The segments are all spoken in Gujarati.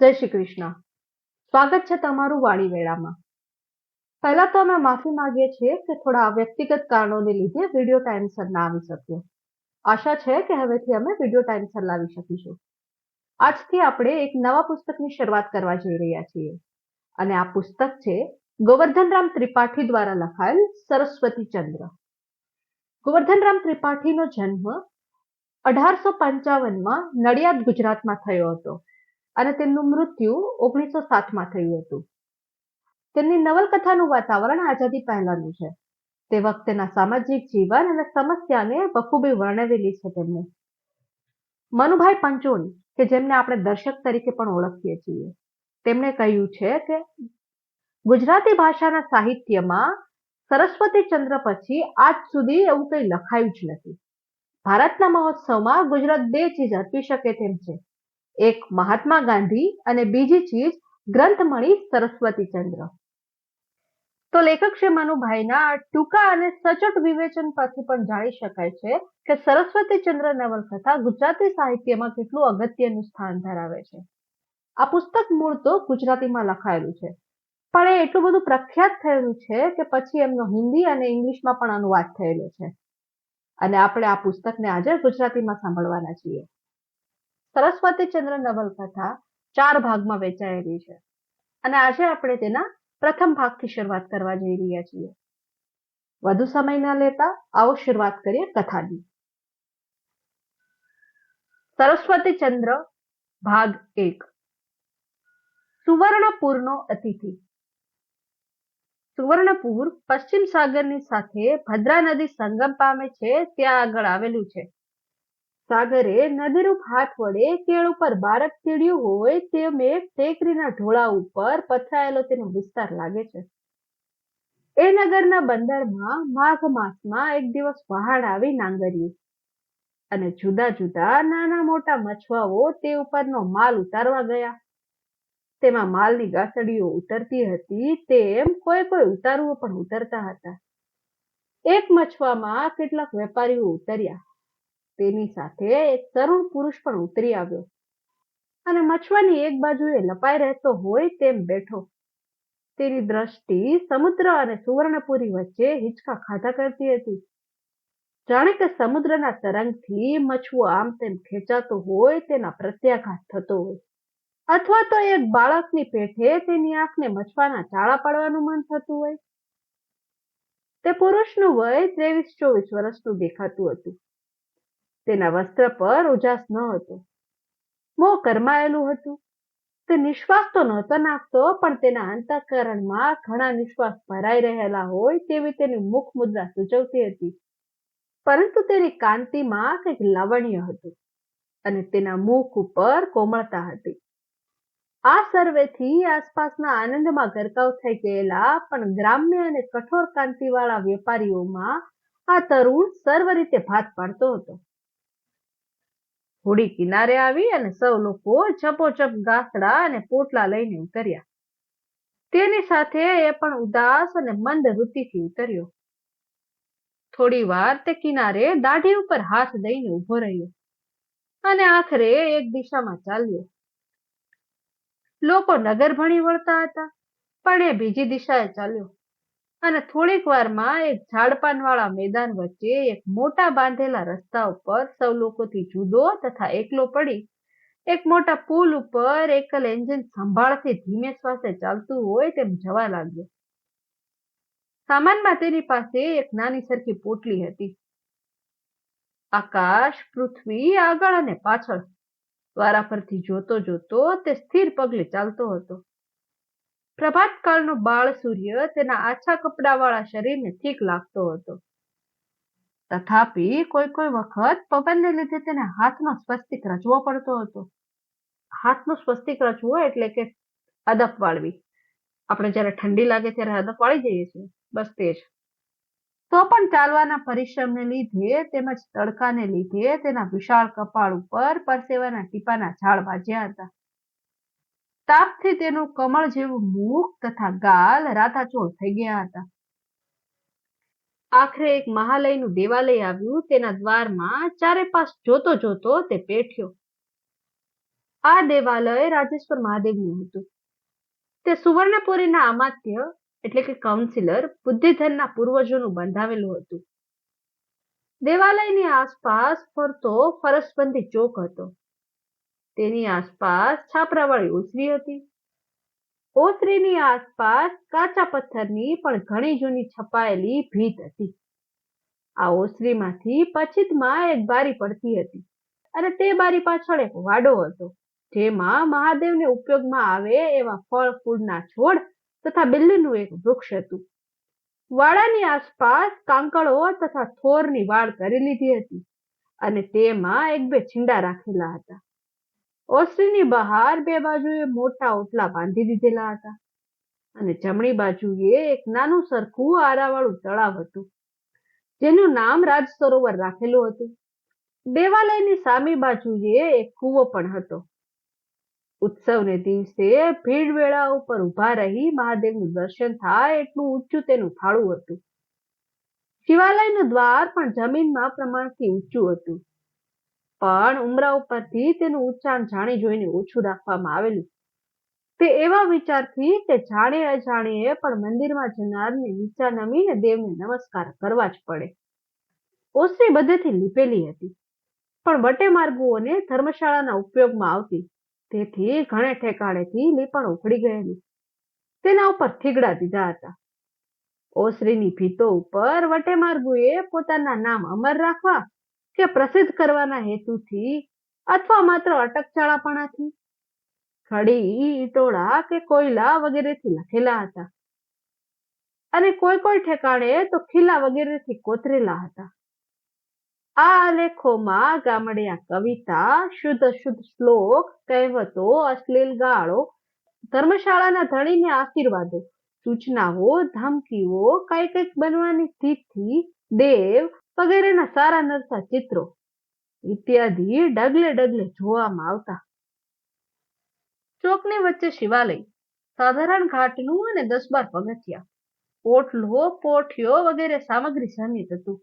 જય શ્રી કૃષ્ણ. સ્વાગત છે તમારું વાણી વેળામાં. પહેલા તો અમે માફી માંગીએ છીએ કે થોડા વ્યક્તિગત કારણોને લીધે વિડીયો ટાઈમસર ના આવી શક્યો. આશા છે કે હવેથી અમે વિડીયો ટાઈમસર લાવી શકીશું. આજથી આપણે એક નવા પુસ્તકની શરૂઆત કરવા જઈ રહ્યા છીએ અને આ પુસ્તક છે ગોવર્ધનરામ ત્રિપાઠી દ્વારા લખાયેલ સરસ્વતી ચંદ્ર. ગોવર્ધનરામ ત્રિપાઠીનો જન્મ 1855માં નડિયાદ ગુજરાતમાં થયો હતો અને તેમનું મૃત્યુ 1907માં થયું હતું. તેમની નવલકથાનું વાતાવરણ આઝાદી પહેલાનું છે. તે વખતેના સામાજિક જીવન અને સમસ્યાને બખૂબી વર્ણવેલી છે. તેમને મનુભાઈ પંચોળી, કે જેમને આપણે દર્શક તરીકે પણ ઓળખીએ છીએ, તેમણે કહ્યું છે કે ગુજરાતી ભાષાના સાહિત્યમાં સરસ્વતી ચંદ્ર પછી આજ સુધી એવું કંઈ લખાયું જ નથી. ભારતના મહોત્સવમાં ગુજરાત બે ચીજ અર્પી શકે તેમ છે, એક મહાત્મા ગાંધી અને બીજી ચીજ ગ્રંથમણી સરસ્વતી ચંદ્ર. તો લેખક શ્રી મનુભાઈના ટૂંકા અને સચોટ વિવેચન પરથી પણ જાણી શકાય છે કે સરસ્વતી ચંદ્ર નવલકથા ગુજરાતી સાહિત્યમાં કેટલું અગત્યનું સ્થાન ધરાવે છે. આ પુસ્તક મૂળ તો ગુજરાતીમાં લખાયેલું છે, પણ એ એટલું બધું પ્રખ્યાત થયેલું છે કે પછી એમનો હિન્દી અને ઇંગ્લિશમાં પણ અનુવાદ થયેલો છે અને આપણે આ પુસ્તકને આજે ગુજરાતીમાં સાંભળવાના છીએ. સરસ્વતી ચંદ્ર નવલકથા 4 ભાગમાં વહેંચાયેલી છે અને આજે આપણે તેના પ્રથમ ભાગથી શરૂઆત કરવા જઈ રહ્યા છીએ. વધુ સમય ન લેતા આવો શરૂઆત કરીએ કથાની. સરસ્વતી ચંદ્ર ભાગ 1. સુવર્ણપુરનો અતિથિ. સુવર્ણપુર પશ્ચિમ સાગરની સાથે ભદ્રા નદી સંગમ પામે છે ત્યાં આગળ આવેલું છે. સાગરે નદીરૂપ હાથ વડે કેળ ઉપર બાળક તીડ્યું હોય તેમ એક ટેકરીના ઢોળા ઉપર પથરાયેલો તેનો વિસ્તાર લાગે છે. એ નગરના બંદરમાં માઘ માસમાં એક દિવસ વહાણ આવી નાંગર્યું અને જુદા જુદા નાના મોટા મછવાઓ તે ઉપરનો માલ ઉતારવા ગયા. તેમાં માલની ગાસડીઓ ઉતરતી હતી તેમ કોઈ કોઈ ઉતારુઓ પણ ઉતરતા હતા. એક મછવામાં કેટલાક વેપારીઓ ઉતર્યા. તેની સાથે એક તરુણ પુરુષ પણ ઉતરી આવ્યો અને મછવાની એક બાજુએ લપાઈ રહેતો હોય તેમ બેઠો. તેની દ્રષ્ટિ સમુદ્ર અને સુવર્ણપુરી વચ્ચે હિંચકા ખાધા કરતી હતી. જાણે કે સમુદ્રના તરંગથી મછવો આમ તેમ ખેંચાતો હોય તેના પ્રત્યાઘાત થતો હોય, અથવા તો એક બાળકની પેઠે તેની આંખને મછવાના ચાળા પાડવાનું મન થતું હોય. તે પુરુષનું વય 23-24 વર્ષનું દેખાતું હતું. તેના વસ્ત્ર પર ઉજાસ ન હતો. મોં કરમાયેલું હતું. તે નિશ્વાસ તો નહોતો નાખતો, પણ તેના અંતઃકરણમાં ઘણા નિશ્વાસ ભરાઈ રહેલા હોય તેવી તેની મુખ મુદ્રા સૂચવતી હતી. પરંતુ તેની કાંતિમાં કંઈક લાવણ્ય હતું અને તેના મુખ ઉપર કોમળતા હતી. આ સર્વેથી આસપાસના આનંદમાં ગરકાવ થઈ ગયેલા પણ ગ્રામ્ય અને કઠોર કાંતિવાળા વેપારીઓમાં આ તરુણ સર્વ રીતે ભાત પાડતો હતો. હોડી કિનારે આવી અને સૌ લોકો ચપોચપ ગાસડા અને પોટલા લઈને ઉતર્યા. તેની સાથે એ પણ ઉદાસ અને મંદ વૃત્તિથી ઉતર્યો. થોડી વાર તે કિનારે દાઢી ઉપર હાથ દઈને ઉભો રહ્યો અને આખરે એક દિશામાં ચાલ્યો. લોકો નગર ભણી વળતા હતા, પણ એ બીજી દિશાએ ચાલ્યો અને થોડીક વારમાં એક ઝાડપાનવાળા મેદાન વચ્ચે એક મોટા બાંધેલા રસ્તા ઉપર સૌ લોકોથી જુદો તથા એકલો પડી એક મોટા પુલ ઉપર એકલ એન્જિન સંભાળથી ધીમે શ્વાસે ચાલતું હોય તેમ જવા લાગ્યો. સામાનમાં તેની પાસે એક નાની સરખી પોટલી હતી. આકાશ, પૃથ્વી આગળ અને પાછળ વારા પરથી જોતો જોતો તે સ્થિર પગલે ચાલતો હતો. પ્રભાતકાળનો બાળ સૂર્ય તેના આછા કપડાવાળા શરીરને ઠીક લાગતો હતો. તથાપી કોઈ કોઈ વખત પવનને લીધે તેને હાથનો સ્વસ્તિક રચવો પડતો હતો. હાથનો સ્વસ્તિક રચવો એટલે કે અદપ વાળવી. આપણે જ્યારે ઠંડી લાગે ત્યારે અદપ વાળી જઈએ છીએ, બસ તે જ. તો પણ ચાલવાના પરિશ્રમને લીધે તેમજ તડકાને લીધે તેના વિશાળ કપાળ ઉપર પરસેવાના ટીપાના ઝાડ વાજ્યા હતા. તાપથી તેનું કમળ જેવું મુખ તથા ગાલ રાતાચોળ થઈ ગયા હતા. આખરે એક મહાલયનું દેવાલય આવ્યું. તેના દ્વારમાં ચારે પાસ જોતો જોતો તે બેઠ્યો. આ દેવાલય રાજેશ્વર મહાદેવનું હતું. તે સુવર્ણપુરીના અમાત્ય એટલે કે કાઉન્સિલર બુદ્ધિધનના પૂર્વજોનું બંધાવેલું હતું. દેવાલયની આસપાસ ફરતો ફરસબંધી ચોક હતો. તેની આસપાસ છાપરાવાળી ઓસરી હતી. ઓસરીની આસપાસ કાચા પથ્થરની પણ ઘણી જૂની છપાયેલી ભીત હતી. આ ઓસરીમાંથી પછીતમાં એક બારી પડતી હતી અને તે બારી પાછળ એક વાડો હતો, જેમાં મહાદેવને ઉપયોગમાં આવે એવા ફળ ફૂલના છોડ તથા બિલ્લીનું એક વૃક્ષ હતું. વાડાની આસપાસ કાંકળો તથા થોરની વાડ કરી લીધી હતી અને તેમાં એક બે છીંડા રાખેલા હતા. ઓસરીની બહાર બે બાજુએ મોટા ઓટલા બાંધી દીધેલા હતા અને જમણી બાજુએ એક નાનું સરખું આરાવાળું તળાવ હતું, જેનું નામ રાજ સરોવર રાખેલું હતું. દેવાલયની સામી બાજુએ એક કૂવો પણ હતો. ઉત્સવને દિવસે ભીડ વેળા ઉપર ઉભા રહી મહાદેવનું દર્શન થાય એટલું ઊંચું તેનું થાળું હતું. શિવાલયનું દ્વાર પણ જમીનમાં પ્રમાણથી ઊંચું હતું, પણ ઉમરા ઉપરથી તેનું ઉચ્ચાણ જાણી જોઈને ઓછું રાખવામાં આવેલું. તે એવા વિચારથી કે જાણે અજાણીએ પણ મંદિરમાં જનારને નીચા નમીને દેવને નમસ્કાર કરવા જ પડે. ઓસરી બધેથી લીપેલી હતી, પણ વટે માર્ગોને ધર્મશાળાના ઉપયોગમાં આવતી, તેથી ઘણે ઠેકાણેથી લીપણ ઉખડી ગયેલું. તેના ઉપર થીગડા દીધા હતા. ઓસરીની ભીતો ઉપર વટે માર્ગોએ પોતાના નામ અમર રાખવા કે પ્રસિદ્ધ કરવાના હેતુથી અથવા માત્ર અટકચાળાપણાથી ખડી, ઈટોળા કે કોયલા વગેરેથી લખેલા હતા અને કોઈ ઠેકાણે તો ખીલા વગેરેથી કોતરેલા હતા. આ આલેખોમાં ગામડિયા કવિતા, શુદ્ધ શ્લોક, કહેવતો, અશ્લીલ ગાળો, ધર્મશાળાના ધણીને આશીર્વાદો, સૂચનાઓ, ધમકીઓ, કંઈક બનવાની તિથિ, દેવ વગેરેના સારા નરસા ચિત્રો ઇત્યાદિ ડગલે ડગલે જોવામાં આવતા. ચોકની વચ્ચે શિવાલય, સાધારણ ઘાટનું અને 10-12 પગથિયા, ઓટલો, પોઠિયો વગેરે સામગ્રી સહિત હતું.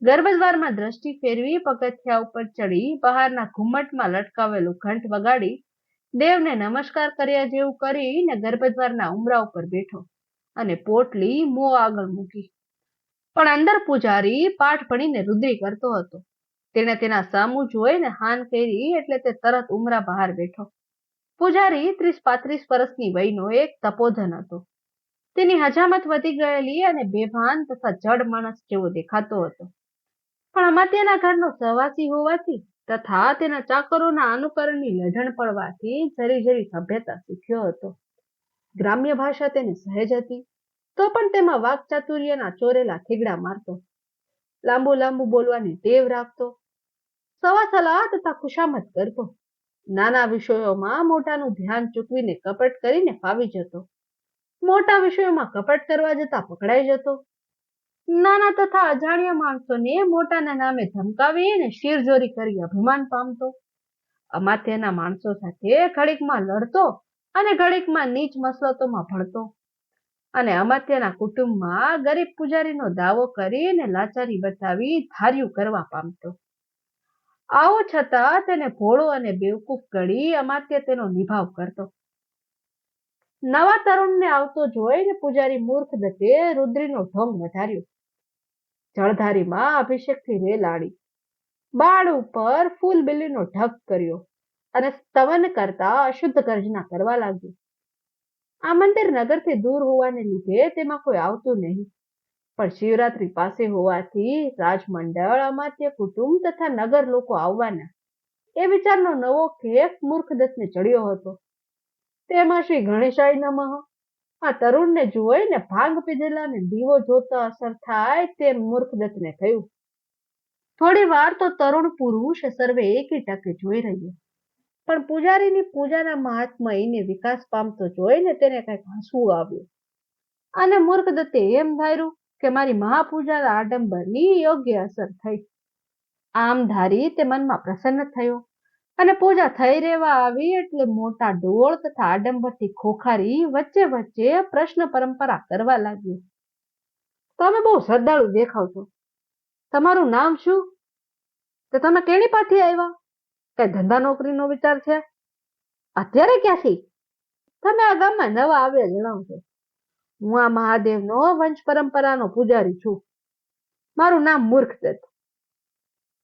ગર્ભદ્વારમાં દ્રષ્ટિ ફેરવી પગથિયા ઉપર ચડી બહારના ઘુમ્મટમાં લટકાવેલું ઘંટ વગાડી દેવને નમસ્કાર કર્યા જેવું કરીને ગર્ભદ્વારના ઉમરા ઉપર બેઠો અને પોટલી મોં આગળ મૂકી. પણ અંદર પૂજારી પાઠ ભણીને રુદ્રી કરતો હતો. તેણે તેના સામું જોઈને હાન કરી એટલે તે તરત ઉમરા બહાર બેઠો. પૂજારી 30-35 વર્ષની વયનો એક તપોધન હતો. તેની હજામત વધી ગયેલી અને બેભાન તથા જડ માણસ જેવો દેખાતો હતો, પણ અમાત્યના ઘરનો સહવાસી હોવાથી તથા તેના ચાકરોના અનુકરણની લઢણ પડવાથી જરી સભ્યતા શીખ્યો હતો. ગ્રામ્ય ભાષા તેને સહેજ હતી, તો પણ તેમાં વાકચાતુર્યના ચોરેલા થીગડા મારતો, લાંબુ બોલવાની ટેવ રાખતો, સવાસલા તથા ખુશામત કરતો, નાના વિષયોમાં મોટાનું ધ્યાન ચૂકવીને કપટ કરીને ફાવી જતો, મોટા વિષયોમાં કપટ કરવા જતા પકડાઈ જતો, નાના તથા અજાણ્યા માણસોને મોટાના નામે ધમકાવીને શિરજોરી કરી અભિમાન પામતો, અમાત્યના માણસો સાથે ઘડીકમાં લડતો અને ઘડીકમાં નીચ મસલતોમાં ભળતો અને અમાત્યના કુટુંબમાં ગરીબ પૂજારીનો દાવો કરીને લાચારી બતાવી ધાર્યું કરવા પામતો. આવો છતાં તેને ભોળો અને બેવકૂફ ગણી અમાત્ય તેનો નિભાવ કરતો. નવા તરુણને આવતો જોઈને પૂજારી મૂર્ખ દત્તે રુદ્રીનો ઢોંગ વધાર્યો. જળધારીમાં અભિષેકથી રેલ આડી, બાળ ઉપર ફૂલ બિલ્લીનો ઢગ કર્યો અને સ્તવન કરતા અશુદ્ધ ગર્જના કરવા લાગ્યો. આ મંદિર નગરથી દૂર હોવાને લીધે તેમાં કોઈ આવતું નહીં, પણ શિવરાત્રી પાસે હોવાથી રાજમંડળ, અમાત્ય કુટુંબ તથા નગર લોકો આવવાના એ વિચારનો નવો ખેપ મૂર્ખદત્તને ચડ્યો હતો. તેમાં શ્રી ગણેશાય નમઃ આ તરુણને જોઈને ભાંગ પીધેલા ને દીવો જોતા અસર થાય તેમ મૂર્ખદત્તને થયું. થોડી વાર તો તરુણ પુરુષ સર્વે એકી ટકે જોઈ રહ્યો, પણ પૂજારીની પૂજાના મહાત્મયને વિકાસ પામતો જોઈને તેને કંઈક હસવું આવ્યું અને મૂર્ખદત્તે એમ ધાર્યું કે મારી મહાપૂજાના આડંબરની યોગ્ય અસર થઈ. આમ ધારી તે મનમાં પ્રસન્ન થયો અને પૂજા થઈ રહેવા આવી એટલે મોટા ડોળ તથા આડંબરથી ખોખારી વચ્ચે પ્રશ્ન પરંપરા કરવા લાગ્યો. તમે બહુ શ્રદ્ધાળુ દેખાવ છો. તમારું નામ શું? તો તમે કેણી પાથી આવ્યા? કઈ ધંધા નોકરીનો વિચાર છે? અત્યારે ક્યાંથી? તમે આ ગામમાં નવા આવ્યા જણાવશો. હું આ મહાદેવનો વંશ પરંપરાનો પૂજારી છું. મારું નામ મૂર્ખદત્ત.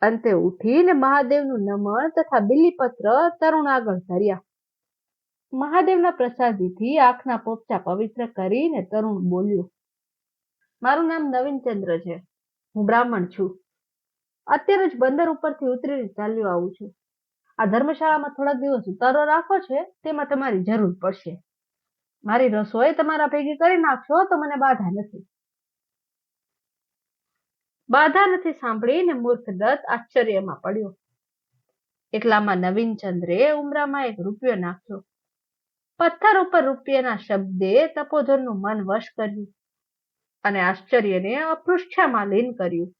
અંતે ઉઠીને મહાદેવનું નમન તથા બિલીપત્ર તરુણ આગળ ધર્યા. મહાદેવના પ્રસાદીથી આંખના પોપચા પવિત્ર કરીને તરુણ બોલ્યો, મારું નામ નવીનચંદ્ર છે. હું બ્રાહ્મણ છું. અત્યારે જ બંદર ઉપરથી ઉતરીને ચાલ્યો આવું છું. આ ધર્મશાળામાં થોડાક દિવસ ઉતારો રાખો છે, તેમાં તમારી જરૂર પડશે. મારી રસોઈ તમારા ભેગી કરી નાખશો તો મને બાધા નથી. બાધા નથી સાંભળીને મૂર્ખદત્ત આશ્ચર્યમાં પડ્યો. એટલામાં નવીનચંદ્રે ઉમરામાં એક રૂપિયો નાખ્યો. પથ્થર ઉપર રૂપિયાના શબ્દે તપોધનનું મન વશ કર્યું અને આશ્ચર્યને અપૃષ્ઠામાં લીન કર્યું.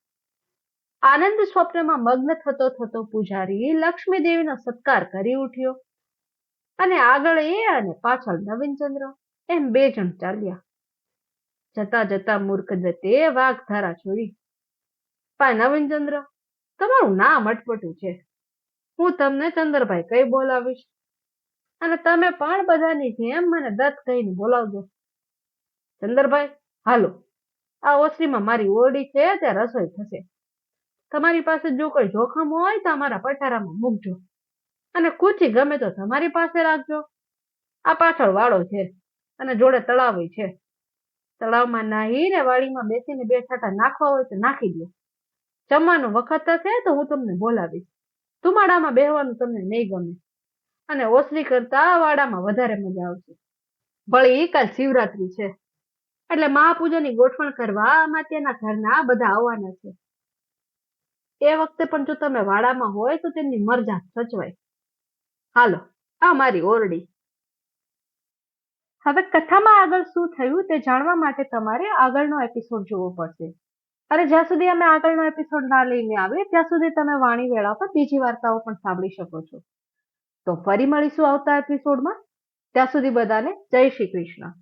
આનંદ સ્વપ્નમાં મગ્ન થતો થતો પૂજારી લક્ષ્મી દેવીનો સત્કાર કરી ઉઠ્યો અને આગળ એ અને પાછળ નવીનચંદ્ર એમ બે જણ ચાલ્યા. જતા જતા મૂર્ખદત્તે વાઘધારા છોડી. ભાઈ નવીનચંદ્ર, તમારું નામ અટપટું છે. હું તમને ચંદ્રભાઈ કઈ બોલાવીશ અને તમે પણ બધાની જેમ મને દત્ત કહીને બોલાવજો. ચંદ્રભાઈ, હાલો, આ ઓસરીમાં મારી ઓરડી છે, ત્યાં રસોઈ થશે. તમારી પાસે જો કોઈ જોખમ હોય તો અમારા પટારામાં મૂકજો અને કૂચી ગમે તો તમારી પાસે રાખજો. આ પાછળ વાડો છે અને જોડે તળાવ છે. તળાવમાં નાહીને વાડીમાં બેસીને બે છાંટા નાખવા હોય તો નાખી દો. જમવાનો વખત થશે તો હું તમને બોલાવીશ. ધુમાડામાં બેહવાનું તમને નહીં ગમે અને ઓસરી કરતા વાડામાં વધારે મજા આવશે. ભળી કાલ શિવરાત્રી છે એટલે મહાપૂજાની ગોઠવણ કરવા અમાત્યના ઘરના બધા આવવાના છે. એ વખતે પણ જો તમે વાડામાં હોય તો તેમની મરજા સચવાય. હાલો, આ મારી ઓરડી. હવે કથામાં આગળ શું થયું તે જાણવા માટે તમારે આગળનો એપિસોડ જોવો પડશે. અને જ્યાં સુધી અમે આગળનો એપિસોડ ના લઈને આવીએ ત્યાં સુધી તમે વાણી વેળા પર બીજી વાર્તાઓ પણ સાંભળી શકો છો. તો ફરી મળીશું આવતા એપિસોડમાં. ત્યાં સુધી બધાને જય શ્રી કૃષ્ણ.